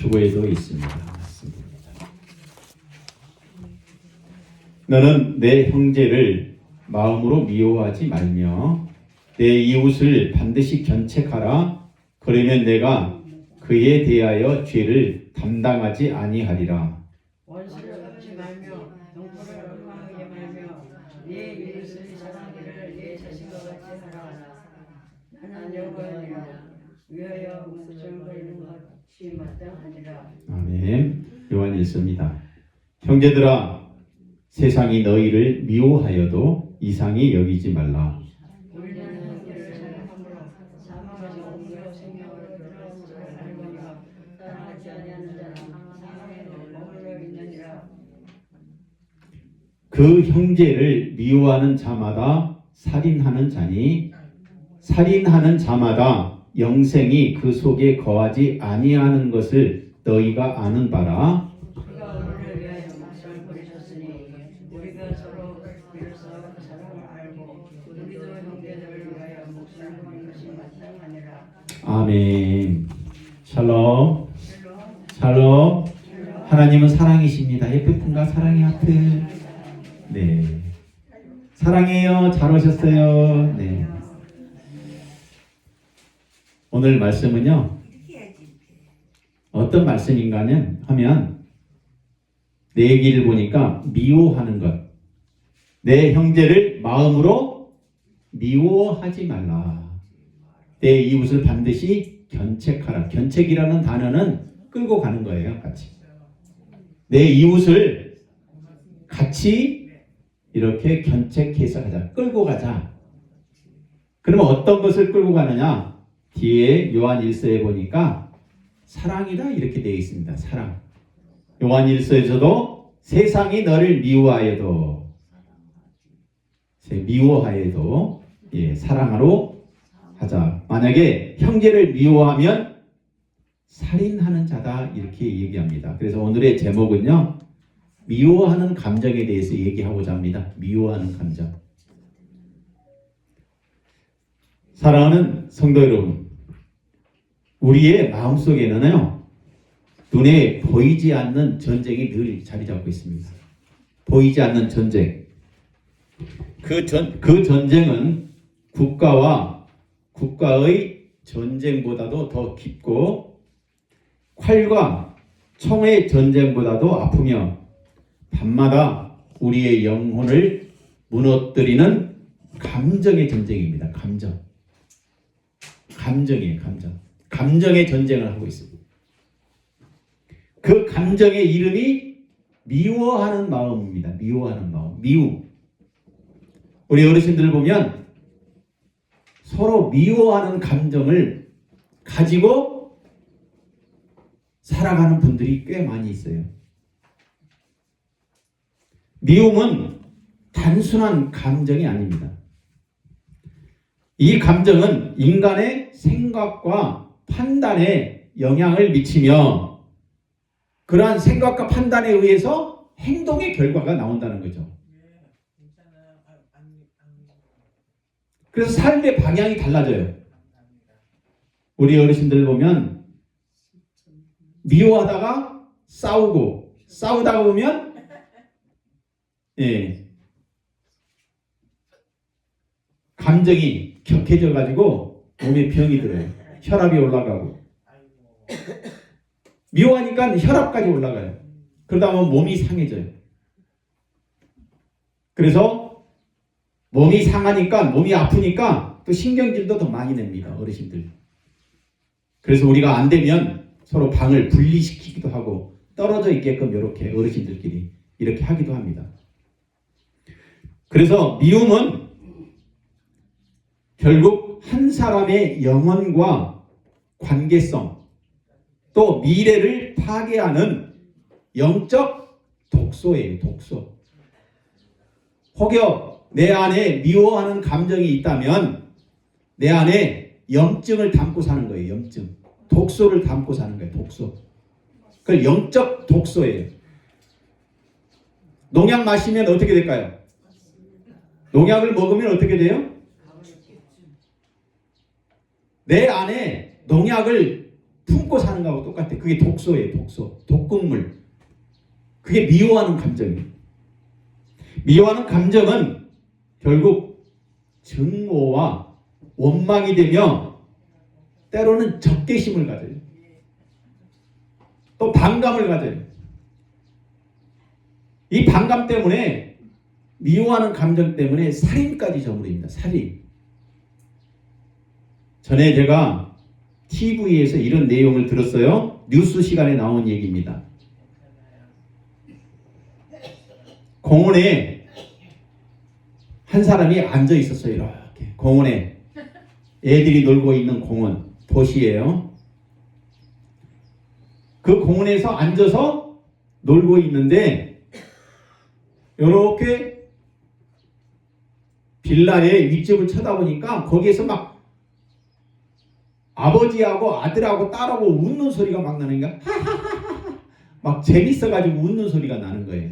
주보에도 있습니다. 너는 내 형제를 마음으로 미워하지 말며 내 이웃을 반드시 견책하라. 그러면 내가 그에 대하여 죄를 담당하지 아니하리라. 원수를 갚지 말며 동포를 원망하게 말며 네 이웃을 사랑하기를 네 자신과 같이 하라. 나는 여호와니라. 위하여 목숨을 걸는 것이 마땅하니라. 아멘. 요한 1서입니다. 형제들아, 세상이 너희를 미워하여도 이상히 여기지 말라. 우리는 형제를 사랑함으로 사망하지 않고 생명을 얻으려 살거니와 사랑하지 아니하는 자는 사망에 머물러 있느니라. 그 형제를 미워하는 자마다 살인하는 자니 살인하는 자마다 영생이 그 속에 거하지 아니하는 것을 너희가 아는 바라. 그가 우리를 위하여 목숨을 버리셨으니 우리가 서로 비로소 사랑을 알고 우리도 형제들을 위하여 목숨을 버리는 것이 마땅하니라. 아멘. 샬롬. 샬롬. 하나님은 사랑이십니다. 예쁜 분과 사랑의 하트. 네. 사랑해요. 잘 오셨어요. 네. 오늘 말씀은요, 어떤 말씀인가 하면 내 얘기를 보니까 미워하는 것, 내 형제를 마음으로 미워하지 말라. 내 이웃을 반드시 견책하라. 견책이라는 단어는 끌고 가는 거예요. 같이 내 이웃을 같이 이렇게 견책해서 가자. 끌고 가자. 그러면 어떤 것을 끌고 가느냐? 뒤에 요한 1서에 보니까 사랑이다 이렇게 되어 있습니다. 사랑. 요한 1서에서도 세상이 너를 미워하여도 사랑하러 하자. 만약에 형제를 미워하면 살인하는 자다 이렇게 얘기합니다. 그래서 오늘의 제목은요, 미워하는 감정에 대해서 얘기하고자 합니다. 미워하는 감정. 사랑하는 성도 여러분, 우리의 마음속에는요, 눈에 보이지 않는 전쟁이 늘 자리 잡고 있습니다. 보이지 않는 전쟁. 그 전쟁은 국가와 국가의 전쟁보다도 더 깊고 활과 총의 전쟁보다도 아프며 밤마다 우리의 영혼을 무너뜨리는 감정의 전쟁입니다. 감정이에요. 감정의 전쟁을 하고 있습니다. 그 감정의 이름이 미워하는 마음입니다. 미워하는 마음. 미움. 우리 어르신들 보면 서로 미워하는 감정을 가지고 살아가는 분들이 꽤 많이 있어요. 미움은 단순한 감정이 아닙니다. 이 감정은 인간의 생각과 판단에 영향을 미치며 그러한 생각과 판단에 의해서 행동의 결과가 나온다는 거죠. 그래서 삶의 방향이 달라져요. 우리 어르신들 보면 미워하다가 싸우고 싸우다가 보면 감정이 격해져 가지고 몸에 병이 들어요. 혈압이 올라가고 미워하니까 혈압까지 올라가요. 그러다 보면 몸이 상해져요. 그래서 몸이 상하니까 몸이 아프니까 또 신경질도 더 많이 냅니다. 어르신들. 그래서 우리가 안 되면 서로 방을 분리시키기도 하고 떨어져 있게끔 이렇게 어르신들끼리 이렇게 하기도 합니다. 그래서 미움은 결국 한 사람의 영혼과 관계성 또 미래를 파괴하는 영적 독소예요. 독소. 혹여 내 안에 미워하는 감정이 있다면 내 안에 염증을 담고 사는 거예요. 염증. 독소를 담고 사는 거예요. 독소. 그 영적 독소예요. 농약 마시면 어떻게 될까요? 농약을 먹으면 어떻게 돼요? 내 안에 농약을 품고 사는 거하고 똑같아. 그게 독소예요. 독소. 독극물. 그게 미워하는 감정이에요. 미워하는 감정은 결국 증오와 원망이 되며 때로는 적개심을 가져요. 또 반감을 가져요. 이 반감 때문에 미워하는 감정 때문에 살인까지 저물입니다. 살인. 전에 제가 TV에서 이런 내용을 들었어요. 뉴스 시간에 나온 얘기입니다. 공원에 한 사람이 앉아 있었어요. 이렇게 공원에 애들이 놀고 있는 공원, 도시예요. 그 공원에서 앉아서 놀고 있는데 이렇게 빌라의 윗집을 쳐다보니까 거기에서 막 아버지하고 아들하고 딸하고 웃는 소리가 막 나는 거야. 막 재밌어가지고 웃는 소리가 나는 거예요.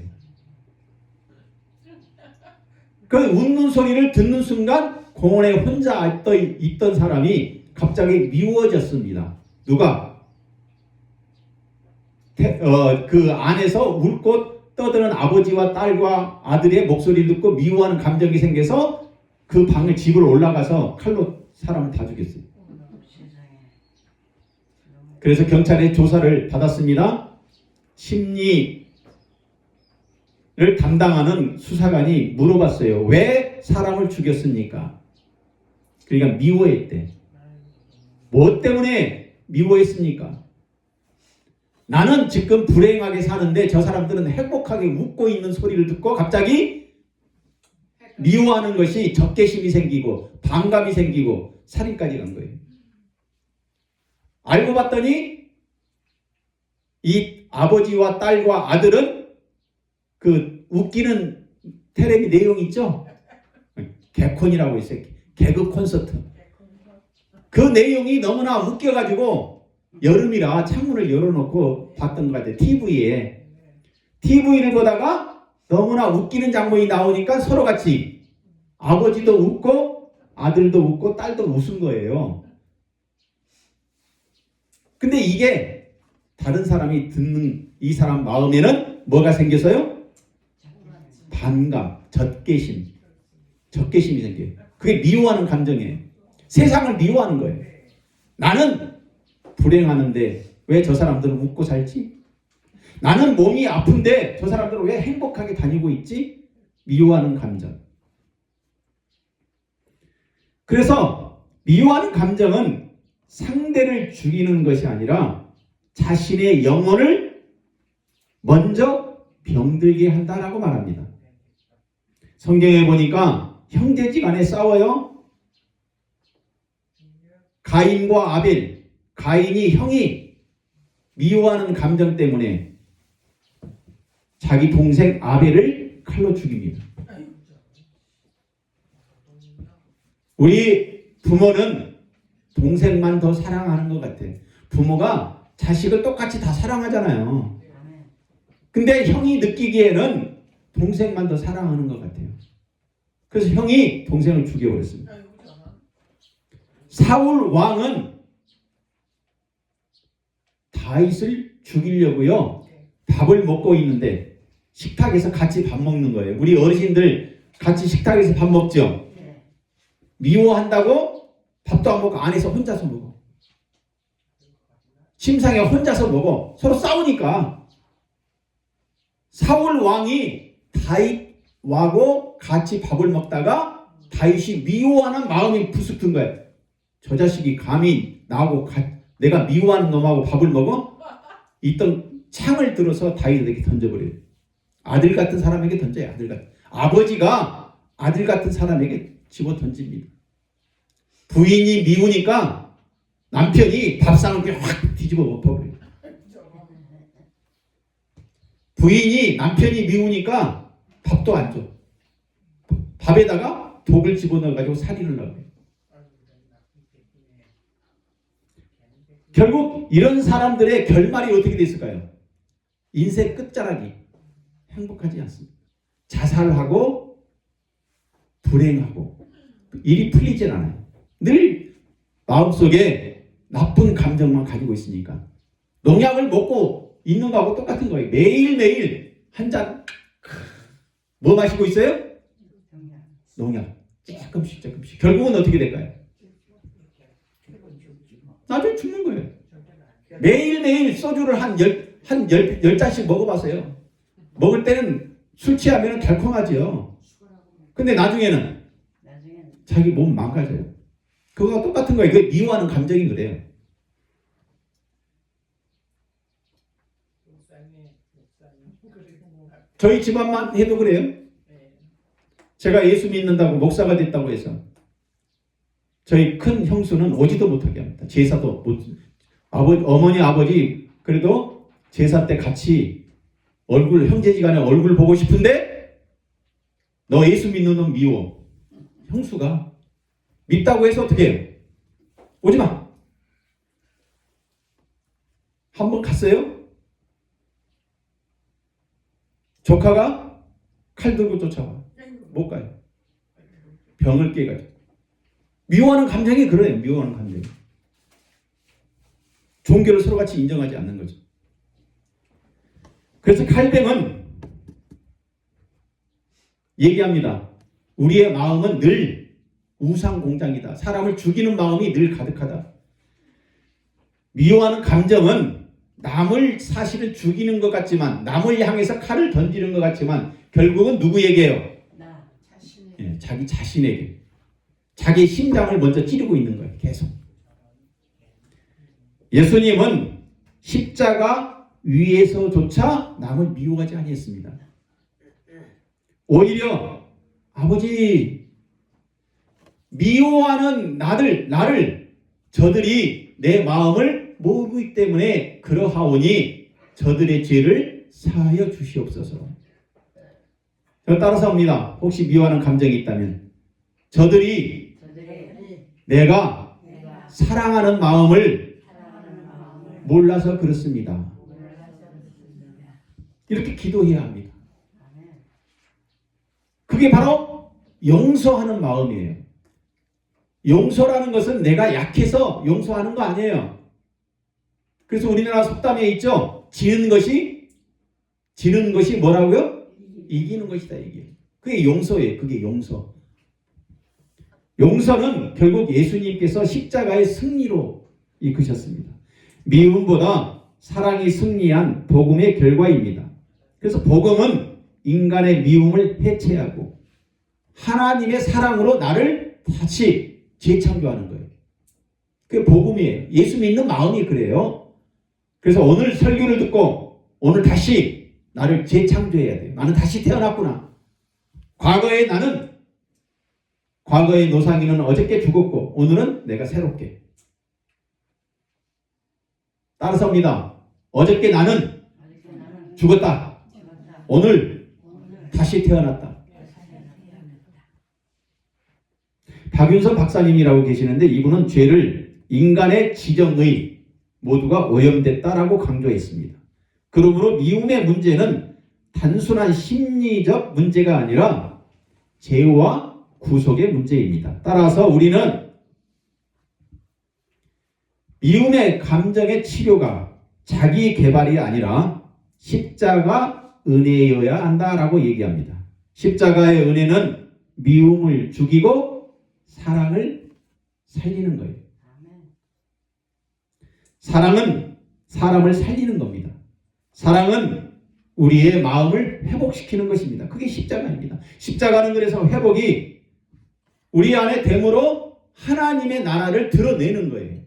그 웃는 소리를 듣는 순간 공원에 혼자 있던 사람이 갑자기 미워졌습니다. 누가? 그 안에서 울고 떠드는 아버지와 딸과 아들의 목소리를 듣고 미워하는 감정이 생겨서 그 방을 집으로 올라가서 칼로 사람을 다 죽였어요. 그래서 경찰에 조사를 받았습니다. 심리를 담당하는 수사관이 물어봤어요. 왜 사람을 죽였습니까? 그러니까 미워했대. 뭐 때문에 미워했습니까? 나는 지금 불행하게 사는데 저 사람들은 행복하게 웃고 있는 소리를 듣고 갑자기 미워하는 것이 적개심이 생기고 반감이 생기고 살인까지 간 거예요. 알고 봤더니 이 아버지와 딸과 아들은 그 웃기는 텔레비 내용 있죠? 개콘이라고 있어요. 개그 콘서트. 그 내용이 너무나 웃겨가지고 여름이라 창문을 열어놓고 봤던 것 같아요. TV에. TV를 보다가 너무나 웃기는 장면이 나오니까 서로 같이 아버지도 웃고 아들도 웃고 딸도 웃은 거예요. 근데 이게 다른 사람이 듣는 이 사람 마음에는 뭐가 생겨서요? 반감, 적개심이 생겨요. 그게 미워하는 감정이에요. 세상을 미워하는 거예요. 나는 불행하는데 왜 저 사람들은 웃고 살지? 나는 몸이 아픈데 저 사람들은 왜 행복하게 다니고 있지? 미워하는 감정. 그래서 미워하는 감정은 상대를 죽이는 것이 아니라 자신의 영혼을 먼저 병들게 한다라고 말합니다. 성경에 보니까 형제지간에 싸워요. 가인과 아벨, 가인이 형이 미워하는 감정 때문에 자기 동생 아벨을 칼로 죽입니다. 우리 부모는 동생만 더 사랑하는 것 같아. 부모가 자식을 똑같이 다 사랑하잖아요. 근데 형이 느끼기에는 동생만 더 사랑하는 것 같아요. 그래서 형이 동생을 죽여버렸습니다. 사울 왕은 다윗을 죽이려고요. 밥을 먹고 있는데 식탁에서 같이 밥 먹는 거예요. 우리 어르신들 같이 식탁에서 밥 먹죠. 미워한다고 밥도 안 먹고 안에서 혼자서 먹어. 침상에 혼자서 먹어. 서로 싸우니까 사울 왕이 다윗하고 같이 밥을 먹다가 다윗이 미워하는 마음이 부스 든 거예요. 저 자식이 감히 나하고 내가 미워하는 놈하고 밥을 먹어? 있던 창을 들어서 다윗에게 던져버려요. 아들 같은 사람에게 던져요. 아버지가 아들 같은 사람에게 집어 던집니다. 부인이 미우니까 남편이 밥상을 확 뒤집어 엎어버려요. 부인이 남편이 미우니까 밥도 안 줘. 밥에다가 독을 집어넣어가지고 살인을 하고요. 결국 이런 사람들의 결말이 어떻게 됐을까요? 인생 끝자락이 행복하지 않습니다. 자살하고 불행하고 일이 풀리질 않아요. 늘 마음속에 나쁜 감정만 가지고 있으니까. 농약을 먹고 있는 거하고 똑같은 거예요. 매일매일 한 잔, 뭐 마시고 있어요? 농약. 조금씩. 결국은 어떻게 될까요? 나중에 죽는 거예요. 매일매일 소주를 한 10잔씩 먹어봤어요. 먹을 때는 술 취하면 달콤하지요. 근데 나중에는 자기 몸 망가져요. 그거가 똑같은 거예요. 그게 미워하는 감정이 그래요. 저희 집안만 해도 그래요. 제가 예수 믿는다고 목사가 됐다고 해서 저희 큰 형수는 오지도 못하게 합니다. 제사도 못, 어머니 아버지 그래도 제사 때 같이 형제지간에 얼굴 보고 싶은데 너 예수 믿는 놈 미워. 형수가 믿다고 해서 어떻게 해요? 오지마. 한번 갔어요? 조카가 칼 들고 쫓아와. 못 가요. 병을 깨가지고. 미워하는 감정이 그래요. 미워하는 감정이. 종교를 서로 같이 인정하지 않는 거죠. 그래서 칼뱅은 얘기합니다. 우리의 마음은 늘 우상공장이다. 사람을 죽이는 마음이 늘 가득하다. 미워하는 감정은 남을 사실은 죽이는 것 같지만, 남을 향해서 칼을 던지는 것 같지만 결국은 누구에게요? 자기 자신에게. 자기 심장을 먼저 찌르고 있는 거예요. 계속. 예수님은 십자가 위에서조차 남을 미워하지 아니했습니다. 오히려 아버지 미워하는 나를 저들이 내 마음을 모르기 때문에 그러하오니 저들의 죄를 사하여 주시옵소서. 따라서 합니다. 혹시 미워하는 감정이 있다면 저들이 내가 사랑하는 마음을 몰라서 그렇습니다. 이렇게 기도해야 합니다. 그게 바로 용서하는 마음이에요. 용서라는 것은 내가 약해서 용서하는 거 아니에요. 그래서 우리나라 속담에 있죠. 지는 것이 뭐라고요? 이기는 것이다. 이게. 그게 용서예요. 그게 용서. 용서는 결국 예수님께서 십자가의 승리로 이끄셨습니다. 미움보다 사랑이 승리한 복음의 결과입니다. 그래서 복음은 인간의 미움을 해체하고 하나님의 사랑으로 나를 다시 재창조하는 거예요. 그게 복음이에요. 예수 믿는 마음이 그래요. 그래서 오늘 설교를 듣고 오늘 다시 나를 재창조해야 돼요. 나는 다시 태어났구나. 과거의 노상이는 어저께 죽었고 오늘은 내가 새롭게. 따라서 합니다. 어저께 나는 죽었다. 오늘 다시 태어났다. 박윤선 박사님이라고 계시는데 이분은 죄를 인간의 지정의 모두가 오염됐다라고 강조했습니다. 그러므로 미움의 문제는 단순한 심리적 문제가 아니라 죄와 구속의 문제입니다. 따라서 우리는 미움의 감정의 치료가 자기 개발이 아니라 십자가 은혜여야 한다라고 얘기합니다. 십자가의 은혜는 미움을 죽이고 사랑을 살리는 거예요. 사랑은 사람을 살리는 겁니다. 사랑은 우리의 마음을 회복시키는 것입니다. 그게 십자가입니다. 십자가는 그래서 회복이 우리 안에 됨으로 하나님의 나라를 드러내는 거예요.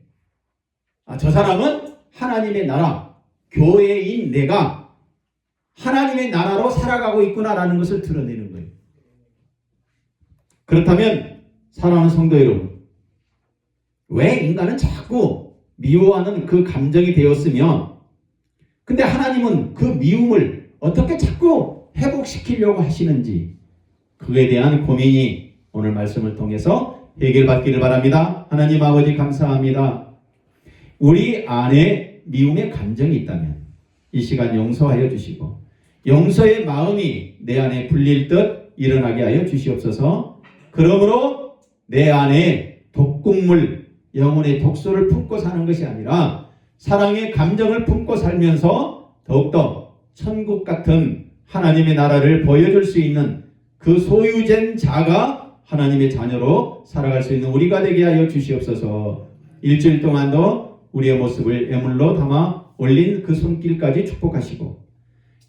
저 사람은 하나님의 나라, 교회인 내가 하나님의 나라로 살아가고 있구나라는 것을 드러내는 거예요. 그렇다면 사랑하는 성도 여러분, 왜 인간은 자꾸 미워하는 그 감정이 되었으며 근데 하나님은 그 미움을 어떻게 자꾸 회복시키려고 하시는지 그에 대한 고민이 오늘 말씀을 통해서 해결받기를 바랍니다. 하나님 아버지 감사합니다. 우리 안에 미움의 감정이 있다면 이 시간 용서하여 주시고 용서의 마음이 내 안에 불릴 듯 일어나게 하여 주시옵소서. 그러므로 내 안에 독국물 영혼의 독소를 품고 사는 것이 아니라 사랑의 감정을 품고 살면서 더욱더 천국 같은 하나님의 나라를 보여줄 수 있는 그 소유된 자가 하나님의 자녀로 살아갈 수 있는 우리가 되게 하여 주시옵소서. 일주일 동안도 우리의 모습을 예물로 담아 올린 그 손길까지 축복하시고,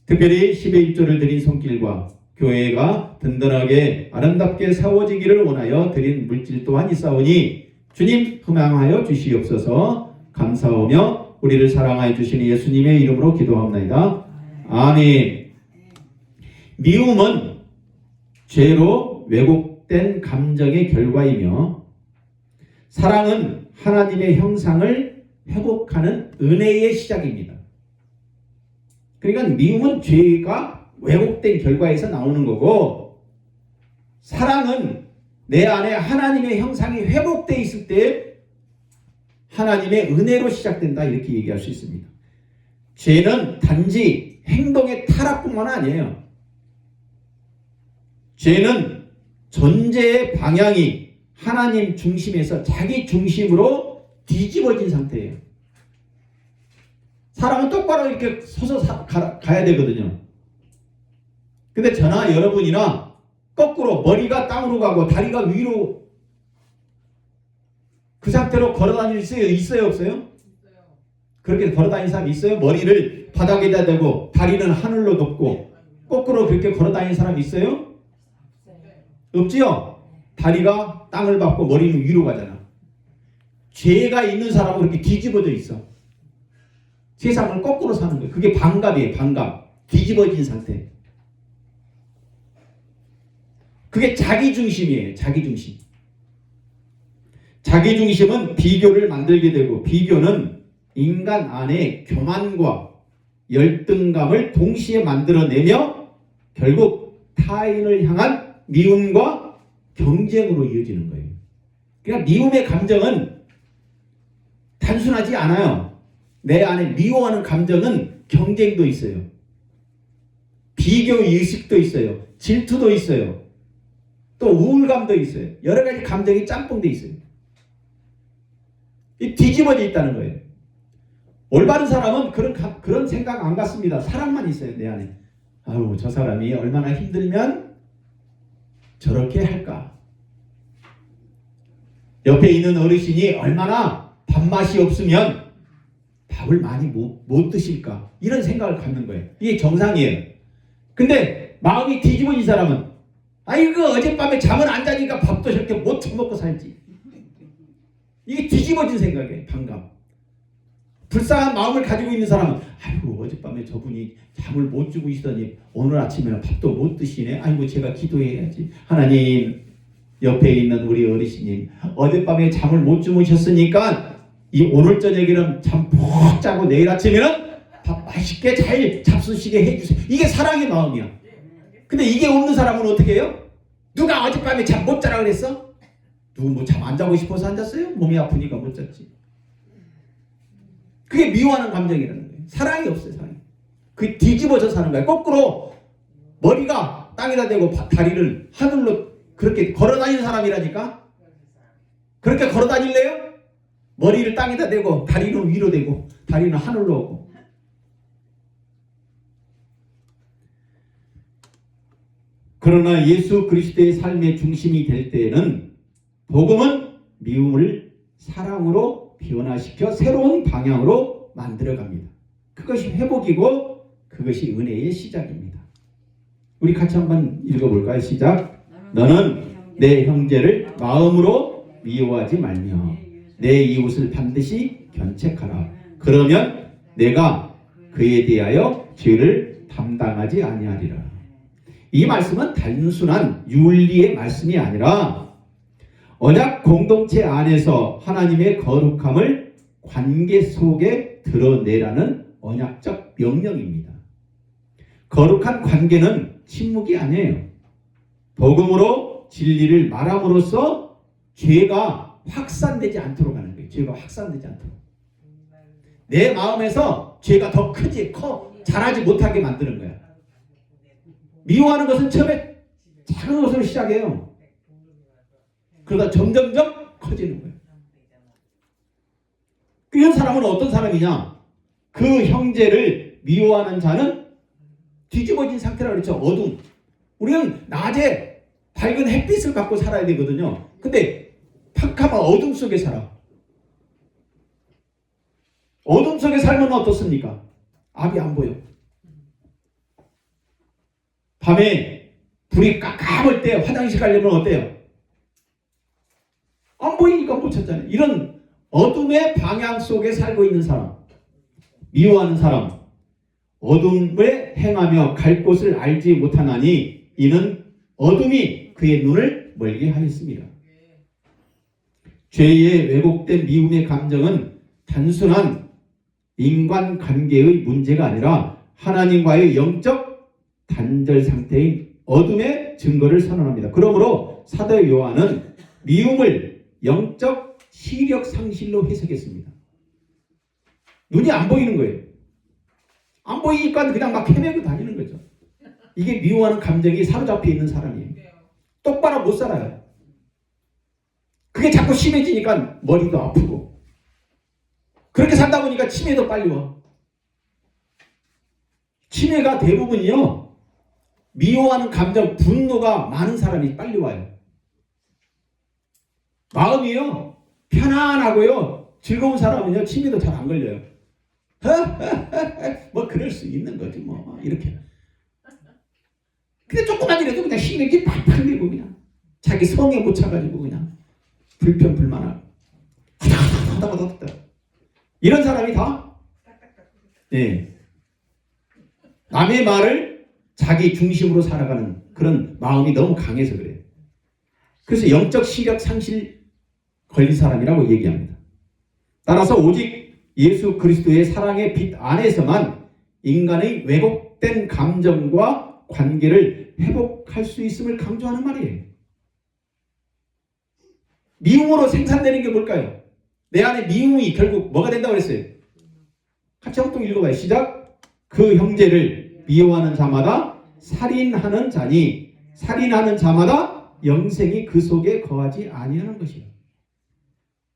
특별히 10의 1조를 드린 손길과 교회가 든든하게 아름답게 세워지기를 원하여 드린 물질 또한 있사오니 주님 흠양하여 주시옵소서. 감사하며 우리를 사랑하여 주시는 예수님의 이름으로 기도합니다. 아멘. 미움은 죄로 왜곡된 감정의 결과이며, 사랑은 하나님의 형상을 회복하는 은혜의 시작입니다. 그러니까 미움은 죄가 왜곡된 결과에서 나오는 거고, 사랑은 내 안에 하나님의 형상이 회복되어 있을 때 하나님의 은혜로 시작된다, 이렇게 얘기할 수 있습니다. 죄는 단지 행동의 타락뿐만 아니에요. 죄는 존재의 방향이 하나님 중심에서 자기 중심으로 뒤집어진 상태예요. 사람은 똑바로 이렇게 서서 가야 되거든요. 근데 저나 여러분이나 거꾸로 머리가 땅으로 가고 다리가 위로, 그 상태로 걸어다닐 수 있어요 없어요? 그렇게 걸어다니는 사람이 있어요? 머리를 바닥에다 대고 다리는 하늘로 덮고 거꾸로 그렇게 걸어다니는 사람이 있어요? 없지요? 다리가 땅을 밟고 머리는 위로 가잖아. 죄가 있는 사람은 그렇게 뒤집어져 있어. 세상을 거꾸로 사는 거예요. 그게 반갑이에요. 반갑. 뒤집어진 상태. 그게 자기중심이에요. 자기중심. 자기중심은 비교를 만들게 되고, 비교는 인간 안에 교만과 열등감을 동시에 만들어내며 결국 타인을 향한 미움과 경쟁으로 이어지는 거예요. 그러니까 미움의 감정은 단순하지 않아요. 내 안에 미워하는 감정은 경쟁도 있어요. 비교 의식도 있어요. 질투도 있어요. 또 우울감도 있어요. 여러 가지 감정이 짬뽕돼 있어요. 뒤집어져 있다는 거예요. 올바른 사람은 그런 생각 안 갖습니다. 사랑만 있어요, 내 안에. 아유, 저 사람이 얼마나 힘들면 저렇게 할까? 옆에 있는 어르신이 얼마나 밥맛이 없으면 밥을 많이 못 드실까? 이런 생각을 갖는 거예요. 이게 정상이에요. 근데 마음이 뒤집어진 사람은, 아이고 어젯밤에 잠을 안 자니까 밥도 저렇게 못 처먹고 살지. 이게 뒤집어진 생각이에요. 반감. 불쌍한 마음을 가지고 있는 사람은, 아이고 어젯밤에 저분이 잠을 못 주고 있더니 오늘 아침에는 밥도 못 드시네. 아이고 제가 기도해야지. 하나님, 옆에 있는 우리 어르신님 어젯밤에 잠을 못 주무셨으니까 이 오늘 저녁에는 잠 푹 자고 내일 아침에는 밥 맛있게 잘 잡수시게 해주세요. 이게 사랑의 마음이야. 근데 이게 없는 사람은 어떻게 해요? 누가 어젯밤에 잠 못 자라 그랬어? 누구 뭐 잠 안 자고 싶어서 안 잤어요? 몸이 아프니까 못 잤지. 그게 미워하는 감정이라는 거예요. 사랑이 없어요. 사랑이. 그게 뒤집어져 사는 거예요. 거꾸로 머리가 땅에다 대고 다리를 하늘로 그렇게 걸어다니는 사람이라니까. 그렇게 걸어다닐래요? 머리를 땅에다 대고 다리는 위로 대고 다리는 하늘로 오고. 그러나 예수 그리스도의 삶의 중심이 될 때에는 복음은 미움을 사랑으로 변화시켜 새로운 방향으로 만들어갑니다. 그것이 회복이고 그것이 은혜의 시작입니다. 우리 같이 한번 읽어볼까요? 시작. 너는 내 형제를 마음으로 미워하지 말며 내 이웃을 반드시 견책하라. 그러면 내가 그에 대하여 죄를 담당하지 아니하리라. 이 말씀은 단순한 윤리의 말씀이 아니라 언약 공동체 안에서 하나님의 거룩함을 관계 속에 드러내라는 언약적 명령입니다. 거룩한 관계는 침묵이 아니에요. 복음으로 진리를 말함으로써 죄가 확산되지 않도록 하는 거예요. 죄가 확산되지 않도록. 내 마음에서 죄가 더 자라지 못하게 만드는 거야. 미워하는 것은 처음에 작은 것으로 시작해요. 그러다 점점점 커지는 거예요. 이런 사람은 어떤 사람이냐? 그 형제를 미워하는 자는 뒤집어진 상태라고 그랬죠. 어둠. 우리는 낮에 밝은 햇빛을 받고 살아야 되거든요. 근데 팍하면 어둠 속에 살아. 어둠 속에 살면 어떻습니까? 앞이 안 보여. 밤에 불이 깜깜할 때 화장실 가려면 어때요? 안 보이니까 못 찾잖아요. 이런 어둠의 방향 속에 살고 있는 사람, 미워하는 사람, 어둠에 행하며 갈 곳을 알지 못하나니 이는 어둠이 그의 눈을 멀게 하였습니다. 죄의 왜곡된 미움의 감정은 단순한 인간관계의 문제가 아니라 하나님과의 영적 단절 상태인 어둠의 증거를 선언합니다. 그러므로 사도 요한은 미움을 영적 시력 상실로 해석했습니다. 눈이 안 보이는 거예요. 안 보이니까 그냥 막 헤매고 다니는 거죠. 이게 미워하는 감정이 사로잡혀 있는 사람이에요. 똑바로 못 살아요. 그게 자꾸 심해지니까 머리도 아프고 그렇게 살다 보니까 치매도 빨리 와. 치매가 대부분이요. 미워하는 감정, 분노가 많은 사람이 빨리 와요. 마음이요. 편안하고요. 즐거운 사람은요. 치매도 잘 안 걸려요. 뭐 그럴 수 있는 거지 뭐 이렇게. 근데 조금만 이라도 그냥 심하게 팍팍 내고 그냥 자기 성에 못 차가지고 그냥 불평불만하고 하다하다 이런 사람이 다 네. 남의 말을 자기 중심으로 살아가는 그런 마음이 너무 강해서 그래요. 그래서 영적 시력 상실 걸린 사람이라고 얘기합니다. 따라서 오직 예수 그리스도의 사랑의 빛 안에서만 인간의 왜곡된 감정과 관계를 회복할 수 있음을 강조하는 말이에요. 미움으로 생산되는 게 뭘까요? 내 안에 미움이 결국 뭐가 된다고 그랬어요? 같이 한번 또 읽어봐요. 시작. 그 형제를 미워하는 자마다 살인하는 자니 살인하는 자마다 영생이 그 속에 거하지 아니하는 것이에요.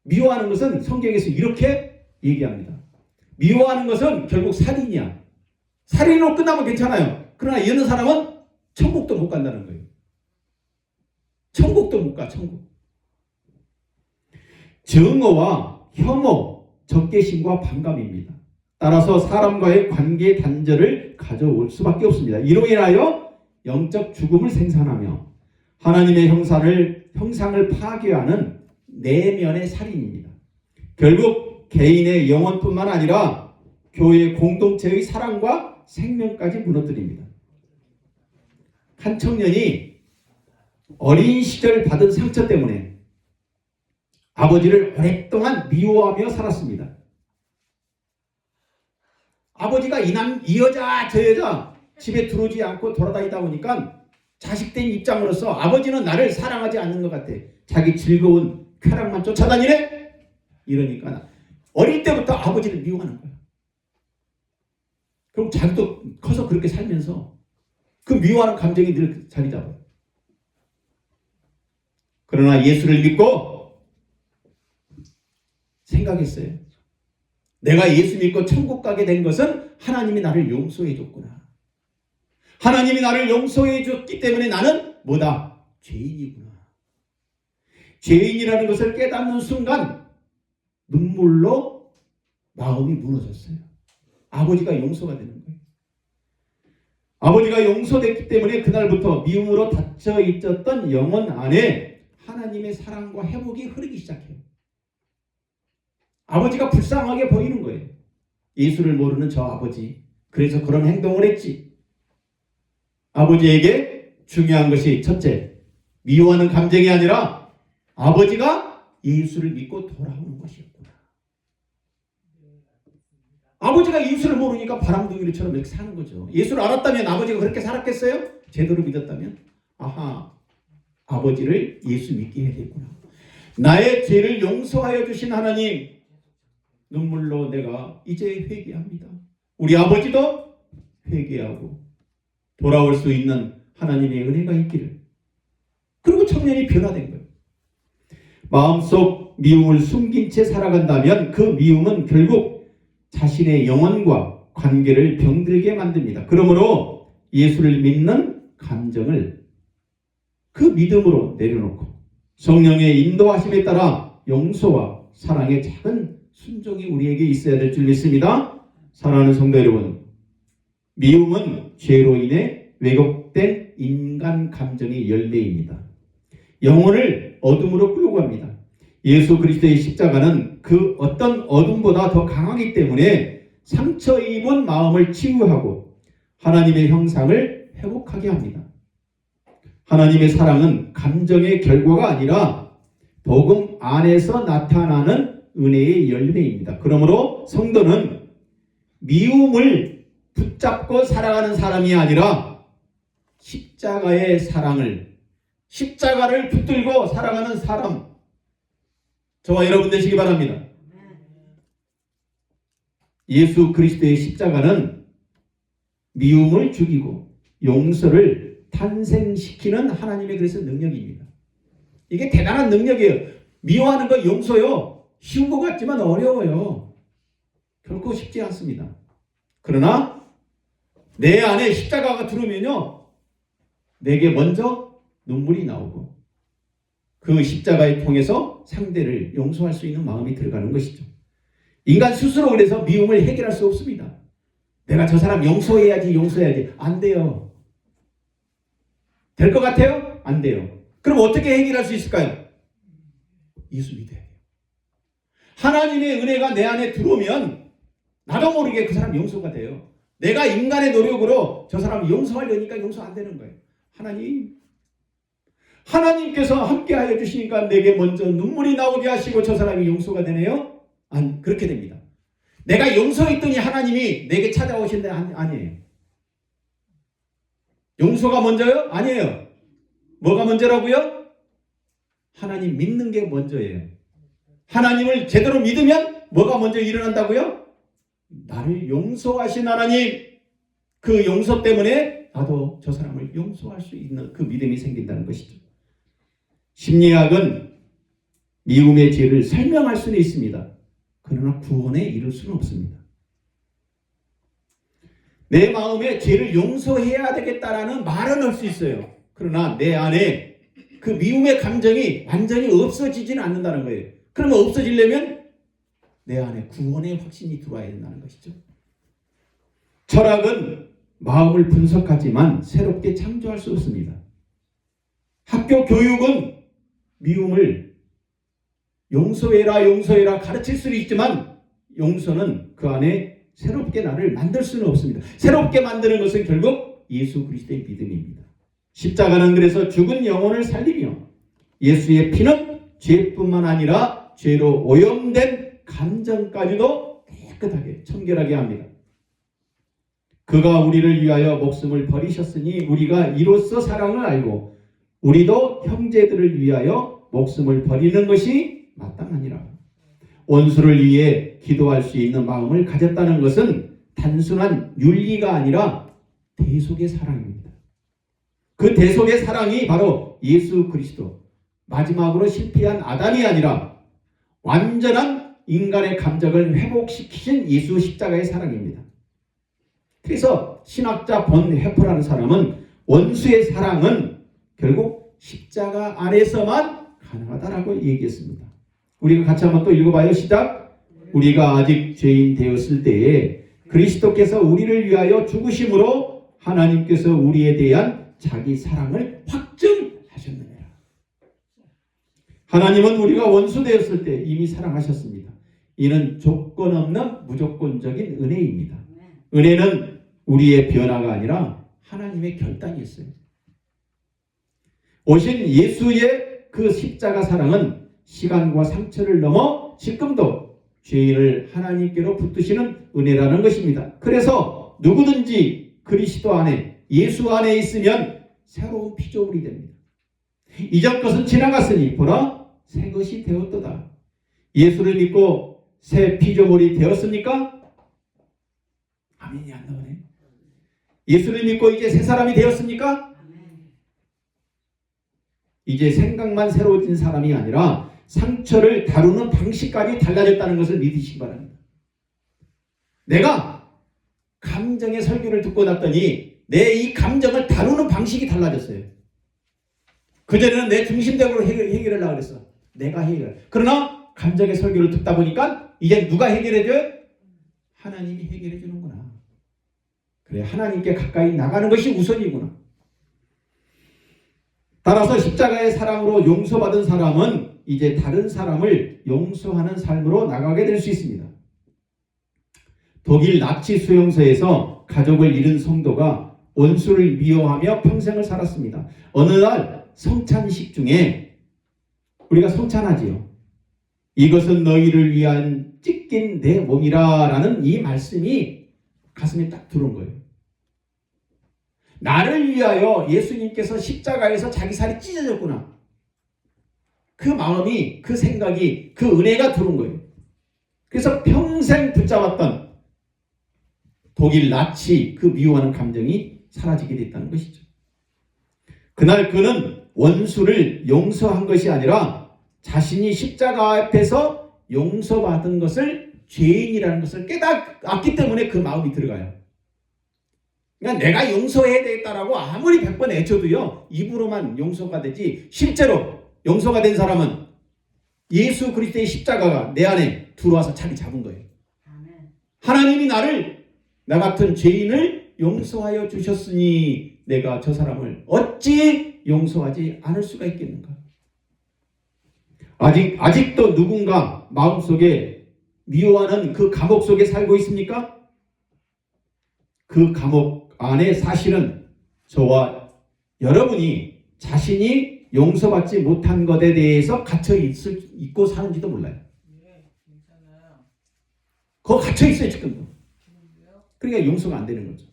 미워하는 것은 성경에서 이렇게 얘기합니다. 미워하는 것은 결국 살인이야. 살인으로 끝나면 괜찮아요. 그러나 이런 사람은 천국도 못 간다는 거예요. 천국도 못 가, 천국. 증오와 혐오, 적개심과 반감입니다. 따라서 사람과의 관계 단절을 가져올 수밖에 없습니다. 이로 인하여 영적 죽음을 생산하며 하나님의 형상을 파괴하는 내면의 살인입니다. 결국 개인의 영혼뿐만 아니라 교회 공동체의 사랑과 생명까지 무너뜨립니다. 한 청년이 어린 시절 받은 상처 때문에 아버지를 오랫동안 미워하며 살았습니다. 아버지가 이 여자 저 여자 집에 들어오지 않고 돌아다니다 보니까 자식된 입장으로서 아버지는 나를 사랑하지 않는 것 같아. 자기 즐거운 쾌락만 쫓아다니네? 이러니까 어릴 때부터 아버지를 미워하는 거야. 그럼 자기도 커서 그렇게 살면서 그 미워하는 감정이 늘 자리 잡아요. 그러나 예수를 믿고 생각했어요. 내가 예수 믿고 천국 가게 된 것은 하나님이 나를 용서해 줬구나. 하나님이 나를 용서해 줬기 때문에 나는 뭐다? 죄인이구나. 죄인이라는 것을 깨닫는 순간 눈물로 마음이 무너졌어요. 아버지가 용서가 되는 거예요. 아버지가 용서됐기 때문에 그날부터 미움으로 닫혀 있었던 영혼 안에 하나님의 사랑과 회복이 흐르기 시작해요. 아버지가 불쌍하게 보이는 거예요. 예수를 모르는 저 아버지. 그래서 그런 행동을 했지. 아버지에게 중요한 것이 첫째, 미워하는 감정이 아니라 아버지가 예수를 믿고 돌아오는 것이었구나. 아버지가 예수를 모르니까 바람둥이처럼 이렇게 사는 거죠. 예수를 알았다면 아버지가 그렇게 살았겠어요? 제대로 믿었다면? 아하, 아버지를 예수 믿게 해야 되구나. 나의 죄를 용서하여 주신 하나님, 눈물로 내가 이제 회개합니다. 우리 아버지도 회개하고 돌아올 수 있는 하나님의 은혜가 있기를. 그리고 청년이 변화된 거예요. 마음속 미움을 숨긴 채 살아간다면 그 미움은 결국 자신의 영혼과 관계를 병들게 만듭니다. 그러므로 예수를 믿는 감정을 그 믿음으로 내려놓고 성령의 인도하심에 따라 용서와 사랑의 작은 순종이 우리에게 있어야 될 줄 믿습니다. 사랑하는 성도 여러분, 미움은 죄로 인해 왜곡된 인간 감정의 열매입니다. 영혼을 어둠으로 끌고 갑니다. 예수 그리스도의 십자가는 그 어떤 어둠보다 더 강하기 때문에 상처 입은 마음을 치유하고 하나님의 형상을 회복하게 합니다. 하나님의 사랑은 감정의 결과가 아니라 복음 안에서 나타나는 은혜의 열매입니다. 그러므로 성도는 미움을 붙잡고 살아가는 사람이 아니라 십자가의 사랑을, 십자가를 붙들고 살아가는 사람, 저와 여러분 되시기 바랍니다. 예수 그리스도의 십자가는 미움을 죽이고 용서를 탄생시키는 하나님의 그래서 능력입니다. 이게 대단한 능력이에요. 미워하는 거 용서요. 쉬운 것 같지만 어려워요. 결코 쉽지 않습니다. 그러나 내 안에 십자가가 들어오면요, 내게 먼저 눈물이 나오고 그 십자가를 통해서 상대를 용서할 수 있는 마음이 들어가는 것이죠. 인간 스스로 그래서 미움을 해결할 수 없습니다. 내가 저 사람 용서해야지. 안 돼요. 될 것 같아요? 안 돼요. 그럼 어떻게 해결할 수 있을까요? 예수 믿어야 돼요. 하나님의 은혜가 내 안에 들어오면 나도 모르게 그 사람 용서가 돼요. 내가 인간의 노력으로 저 사람 용서하려니까 용서 안 되는 거예요. 하나님께서 함께하여 주시니까 내게 먼저 눈물이 나오게 하시고 저 사람이 용서가 되네요? 그렇게 됩니다. 내가 용서했더니 하나님이 내게 찾아오신다? 아니에요. 용서가 먼저요? 아니에요. 뭐가 먼저라고요? 하나님 믿는 게 먼저예요. 하나님을 제대로 믿으면 뭐가 먼저 일어난다고요? 나를 용서하신 하나님, 그 용서 때문에 나도 저 사람을 용서할 수 있는 그 믿음이 생긴다는 것이죠. 심리학은 미움의 죄를 설명할 수는 있습니다. 그러나 구원에 이를 수는 없습니다. 내 마음에 죄를 용서해야 되겠다라는 말은 할 수 있어요. 그러나 내 안에 그 미움의 감정이 완전히 없어지지는 않는다는 거예요. 그러면 없어지려면 내 안에 구원의 확신이 들어와야 된다는 것이죠. 철학은 마음을 분석하지만 새롭게 창조할 수 없습니다. 학교 교육은 미움을 용서해라 가르칠 수는 있지만 용서는 그 안에 새롭게 나를 만들 수는 없습니다. 새롭게 만드는 것은 결국 예수 그리스도의 믿음입니다. 십자가는 그래서 죽은 영혼을 살리며 예수의 피는 죄뿐만 아니라 죄로 오염된 감정까지도 깨끗하게 청결하게 합니다. 그가 우리를 위하여 목숨을 버리셨으니 우리가 이로써 사랑을 알고 우리도 형제들을 위하여 목숨을 버리는 것이 마땅하니라. 원수를 위해 기도할 수 있는 마음을 가졌다는 것은 단순한 윤리가 아니라 대속의 사랑입니다. 그 대속의 사랑이 바로 예수 그리스도, 마지막으로 실패한 아담이 아니라 완전한 인간의 감정을 회복시키신 예수 십자가의 사랑입니다. 그래서 신학자 본 해퍼라는 사람은 원수의 사랑은 결국 십자가 안에서만 가능하다라고 얘기했습니다. 우리가 같이 한번 또 읽어봐요. 시작. 우리가 아직 죄인 되었을 때에 그리스도께서 우리를 위하여 죽으심으로 하나님께서 우리에 대한 자기 사랑을 확증하셨느니라. 하나님은 우리가 원수 되었을 때 이미 사랑하셨습니다. 이는 조건 없는 무조건적인 은혜입니다. 은혜는 우리의 변화가 아니라 하나님의 결단이었어요. 오신 예수의 그 십자가 사랑은 시간과 상처를 넘어 지금도 죄인을 하나님께로 붙드시는 은혜라는 것입니다. 그래서 누구든지 그리스도 안에, 예수 안에 있으면 새로운 피조물이 됩니다. 이전 것은 지나갔으니 보라 새 것이 되었도다. 예수를 믿고 새 피조물이 되었습니까? 아멘이 안 나오네. 예수를 믿고 이제 새 사람이 되었습니까? 이제 생각만 새로워진 사람이 아니라 상처를 다루는 방식까지 달라졌다는 것을 믿으시기 바랍니다. 내가 감정의 설교를 듣고 났더니 내 이 감정을 다루는 방식이 달라졌어요. 그전에는 내 중심적으로 해결을 하려고 그랬어. 내가 해결. 그러나 감정의 설교를 듣다 보니까 이제 누가 해결해줘요? 하나님이 해결해 주는구나. 그래, 하나님께 가까이 나가는 것이 우선이구나. 따라서 십자가의 사랑으로 용서받은 사람은 이제 다른 사람을 용서하는 삶으로 나가게 될 수 있습니다. 독일 나치 수용소에서 가족을 잃은 성도가 원수를 미워하며 평생을 살았습니다. 어느 날 성찬식 중에 우리가 성찬하지요. 이것은 너희를 위한 찢긴 내 몸이라 라는 이 말씀이 가슴에 딱 들어온 거예요. 나를 위하여 예수님께서 십자가에서 자기 살이 찢어졌구나. 그 마음이, 그 생각이, 그 은혜가 들어온 거예요. 그래서 평생 붙잡았던 독일 나치 그 미워하는 감정이 사라지게 됐다는 것이죠. 그날 그는 원수를 용서한 것이 아니라 자신이 십자가 앞에서 용서받은 것을 죄인이라는 것을 깨닫기 때문에 그 마음이 들어가요. 그러니까 내가 용서해야 되겠다라고 아무리 100번 애쳐도요, 입으로만 용서가 되지 실제로 용서가 된 사람은 예수 그리스도의 십자가가 내 안에 들어와서 자리 잡은 거예요. 하나님이 나를, 나 같은 죄인을 용서하여 주셨으니 내가 저 사람을 어찌 용서하지 않을 수가 있겠는가? 아직도 누군가 마음속에 미워하는 그 감옥 속에 살고 있습니까? 그 감옥 안에 사실은 저와 여러분이 자신이 용서받지 못한 것에 대해서 갇혀 있고 사는지도 몰라요. 거기 갇혀 있어요, 지금도. 그러니까 용서가 안 되는 거죠.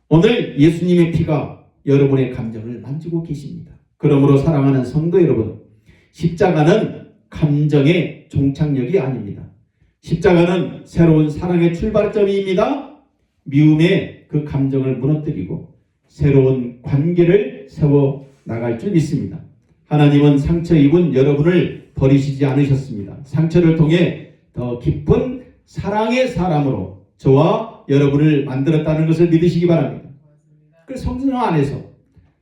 오늘 예수님의 피가 여러분의 감정을 만지고 계십니다. 그러므로 사랑하는 성도 여러분, 십자가는 감정의 종착역이 아닙니다. 십자가는 새로운 사랑의 출발점입니다. 미움의 그 감정을 무너뜨리고 새로운 관계를 세워 나갈 줄 믿습니다. 하나님은 상처 입은 여러분을 버리시지 않으셨습니다. 상처를 통해 더 깊은 사랑의 사람으로 저와 여러분을 만들었다는 것을 믿으시기 바랍니다. 그 성경 안에서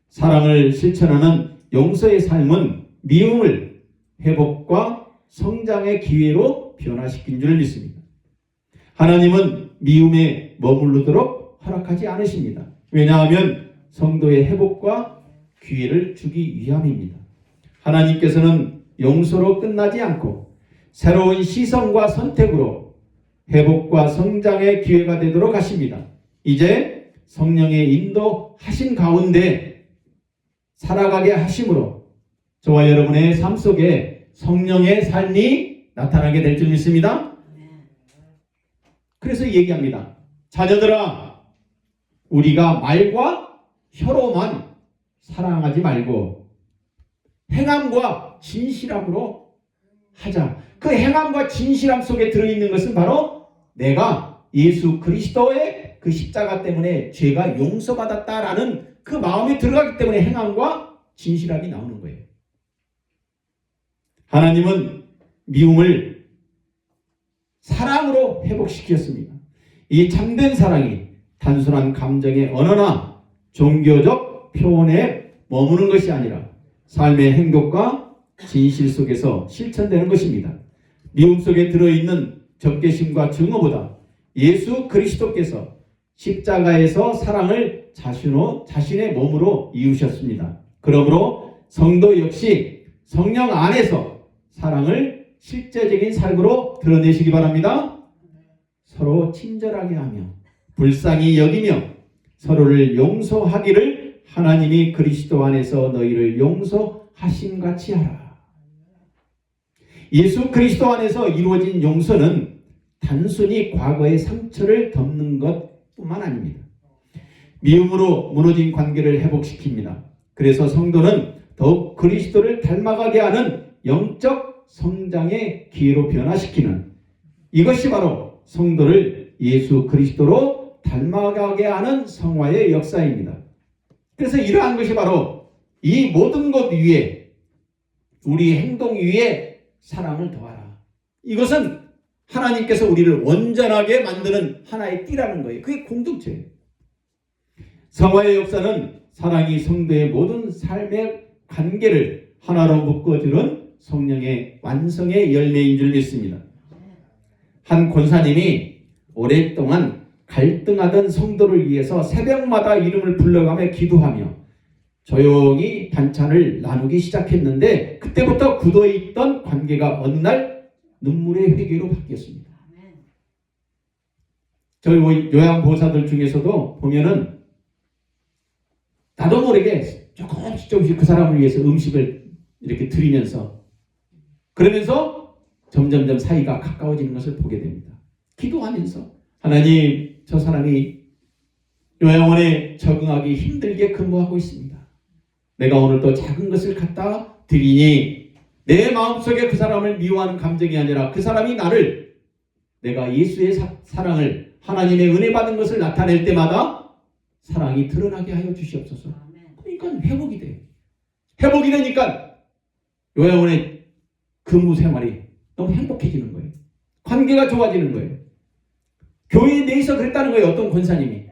사랑을 실천하는 용서의 삶은 미움을 회복과 성장의 기회로 변화시킨 줄 믿습니다. 하나님은 미움에 머무르도록 허락하지 않으십니다. 왜냐하면 성도의 회복과 기회를 주기 위함입니다. 하나님께서는 용서로 끝나지 않고 새로운 시선과 선택으로 회복과 성장의 기회가 되도록 하십니다. 이제 성령의 인도하신 가운데 살아가게 하심으로 저와 여러분의 삶 속에 성령의 삶이 나타나게 될 줄 믿습니다. 그래서 얘기합니다. 자녀들아, 우리가 말과 혀로만 사랑하지 말고 행함과 진실함으로 하자. 그 행함과 진실함 속에 들어있는 것은 바로 내가 예수 그리스도의 그 십자가 때문에 죄가 용서받았다라는 그 마음이 들어가기 때문에 행함과 진실함이 나오는 거예요. 하나님은 미움을 사랑으로 회복시켰습니다. 이 참된 사랑이 단순한 감정의 언어나 종교적 표현에 머무는 것이 아니라 삶의 행동과 진실 속에서 실천되는 것입니다. 미움 속에 들어있는 적개심과 증오보다 예수 그리스도께서 십자가에서 사랑을 자신의 몸으로 이루셨습니다. 그러므로 성도 역시 성령 안에서 사랑을 실제적인 삶으로 드러내시기 바랍니다. 서로 친절하게 하며 불쌍히 여기며 서로를 용서하기를 하나님이 그리스도 안에서 너희를 용서하신 같이 하라. 예수 그리스도 안에서 이루어진 용서는 단순히 과거의 상처를 덮는 것뿐만 아닙니다. 미움으로 무너진 관계를 회복시킵니다. 그래서 성도는 더욱 그리스도를 닮아가게 하는 영적 성장의 기회로 변화시키는, 이것이 바로 성도를 예수 그리스도로 닮아가게 하는 성화의 역사입니다. 그래서 이러한 것이 바로 이 모든 것 위에 우리 행동 위에 사랑을 더하라. 이것은 하나님께서 우리를 온전하게 만드는 하나의 띠라는 거예요. 그게 공동체예요. 성화의 역사는 사랑이 성도의 모든 삶의 관계를 하나로 묶어주는 성령의 완성의 열매인 줄 믿습니다. 한 권사님이 오랫동안 갈등하던 성도를 위해서 새벽마다 이름을 불러가며 기도하며 조용히 반찬을 나누기 시작했는데 그때부터 굳어있던 관계가 어느 날 눈물의 회개로 바뀌었습니다. 저희 요양보호사들 중에서도 보면은 나도 모르게 조금씩 그 사람을 위해서 음식을 이렇게 드리면서 그러면서 점점점 사이가 가까워지는 것을 보게 됩니다. 기도하면서 하나님, 저 사람이 요양원에 적응하기 힘들게 근무하고 있습니다. 내가 오늘 또 작은 것을 갖다 드리니 내 마음속에 그 사람을 미워하는 감정이 아니라 그 사람이 나를 내가 예수의 사랑을 하나님의 은혜 받은 것을 나타낼 때마다 사랑이 드러나게 하여 주시옵소서. 그러니까 회복이 돼요. 회복이 되니까 요양원의 근무 생활이 너무 행복해지는 거예요. 관계가 좋아지는 거예요. 교회 내에서 그랬다는 거예요. 어떤 권사님이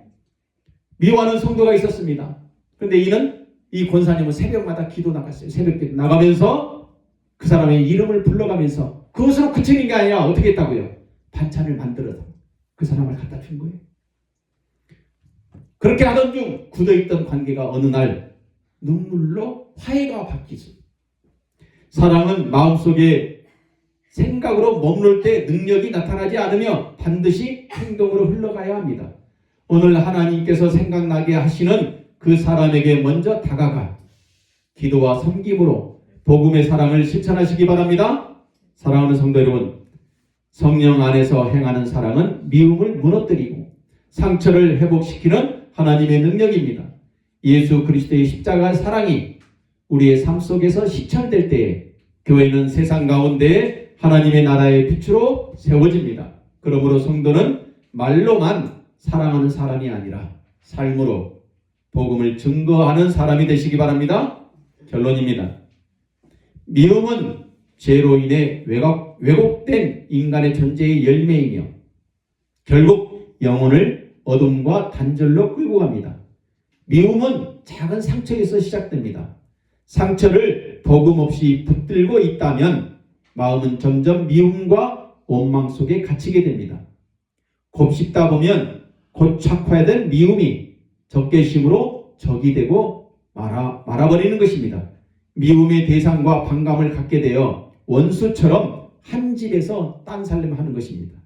미워하는 성도가 있었습니다. 그런데 이 권사님은 새벽마다 기도 나갔어요. 새벽 기도 나가면서 그 사람의 이름을 불러가면서 그것으로 그치는 게 아니라 어떻게 했다고요? 반찬을 만들어서 그 사람을 갖다 준 거예요. 그렇게 하던 중 굳어있던 관계가 어느 날 눈물로 화해가 바뀌었어요. 사랑은 마음속에 생각으로 머무를 때 능력이 나타나지 않으며 반드시 행동으로 흘러가야 합니다. 오늘 하나님께서 생각나게 하시는 그 사람에게 먼저 다가가 기도와 섬김으로 복음의 사랑을 실천하시기 바랍니다. 사랑하는 성도 여러분, 성령 안에서 행하는 사랑은 미움을 무너뜨리고 상처를 회복시키는 하나님의 능력입니다. 예수 그리스도의 십자가 사랑이 우리의 삶 속에서 실천될 때에 교회는 세상 가운데 하나님의 나라의 빛으로 세워집니다. 그러므로 성도는 말로만 사랑하는 사람이 아니라 삶으로 복음을 증거하는 사람이 되시기 바랍니다. 결론입니다. 미움은 죄로 인해 왜곡된 인간의 존재의 열매이며 결국 영혼을 어둠과 단절로 끌고 갑니다. 미움은 작은 상처에서 시작됩니다. 상처를 복음 없이 붙들고 있다면 마음은 점점 미움과 원망 속에 갇히게 됩니다. 곱씹다 보면 곧 착화된 미움이 적개심으로 적이 되고 말아버리는 것입니다. 미움의 대상과 반감을 갖게 되어 원수처럼 한 집에서 딴살림하는 것입니다.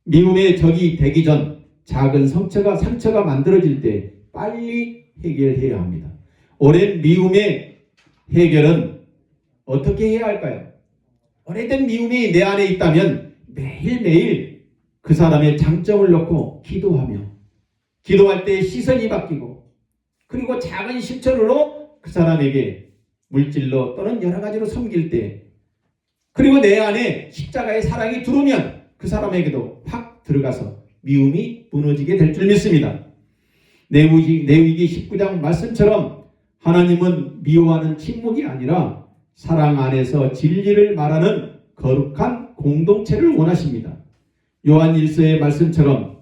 미움의 적이 되기 전 작은 상처가 만들어질 때 빨리 해결해야 합니다. 오랜 미움의 해결은 어떻게 해야 할까요? 오래된 미움이 내 안에 있다면 매일매일 그 사람의 장점을 놓고 기도할 때 시선이 바뀌고 그리고 작은 실천으로 그 사람에게 물질로 또는 여러 가지로 섬길 때 그리고 내 안에 십자가의 사랑이 들어오면 그 사람에게도 확 들어가서 미움이 무너지게 될 줄 믿습니다. 레위기 19장 말씀처럼 하나님은 미워하는 침묵이 아니라 사랑 안에서 진리를 말하는 거룩한 공동체를 원하십니다. 요한 1서의 말씀처럼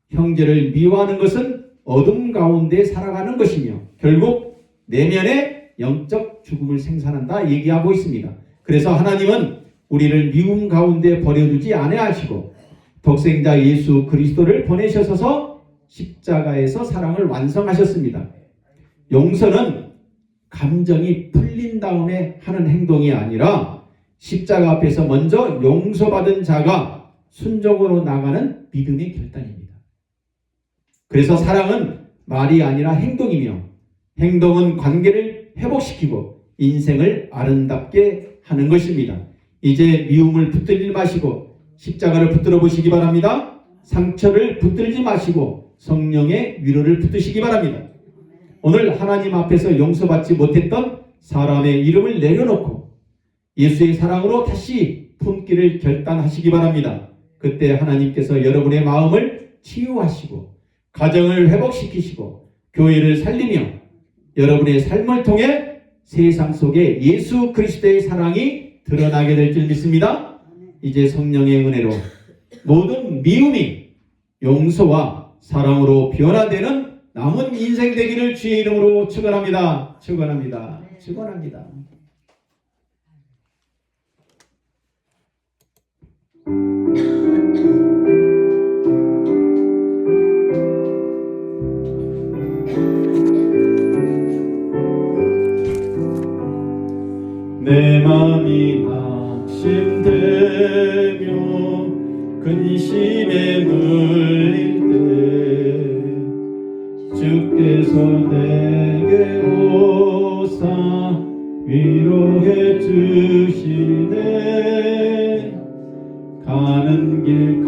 형제를 미워하는 것은 어둠 가운데 살아가는 것이며 결국 내면의 영적 죽음을 생산한다 얘기하고 있습니다. 그래서 하나님은 우리를 미움 가운데 버려두지 아니하시고 독생자 예수 그리스도를 보내셔서 십자가에서 사랑을 완성하셨습니다. 용서는 감정이 풀린 다음에 하는 행동이 아니라 십자가 앞에서 먼저 용서받은 자가 순종으로 나가는 믿음의 결단입니다. 그래서 사랑은 말이 아니라 행동이며 행동은 관계를 회복시키고 인생을 아름답게 하는 것입니다. 이제 미움을 붙들지 마시고 십자가를 붙들어 보시기 바랍니다. 상처를 붙들지 마시고 성령의 위로를 붙드시기 바랍니다. 오늘 하나님 앞에서 용서받지 못했던 사람의 이름을 내려놓고 예수의 사랑으로 다시 품기를 결단하시기 바랍니다. 그때 하나님께서 여러분의 마음을 치유하시고 가정을 회복시키시고 교회를 살리며 여러분의 삶을 통해 세상 속에 예수 그리스도의 사랑이 드러나게 될 줄 믿습니다. 이제 성령의 은혜로 모든 미움이 용서와 사랑으로 변화되는 남은 인생 되기를 주의 이름으로 축원합니다. 축원합니다. 축원합니다. 내 맘이 낙심되며 근심에 눌릴 때 주께서 내게 오사 위로해 주시네. 가는 길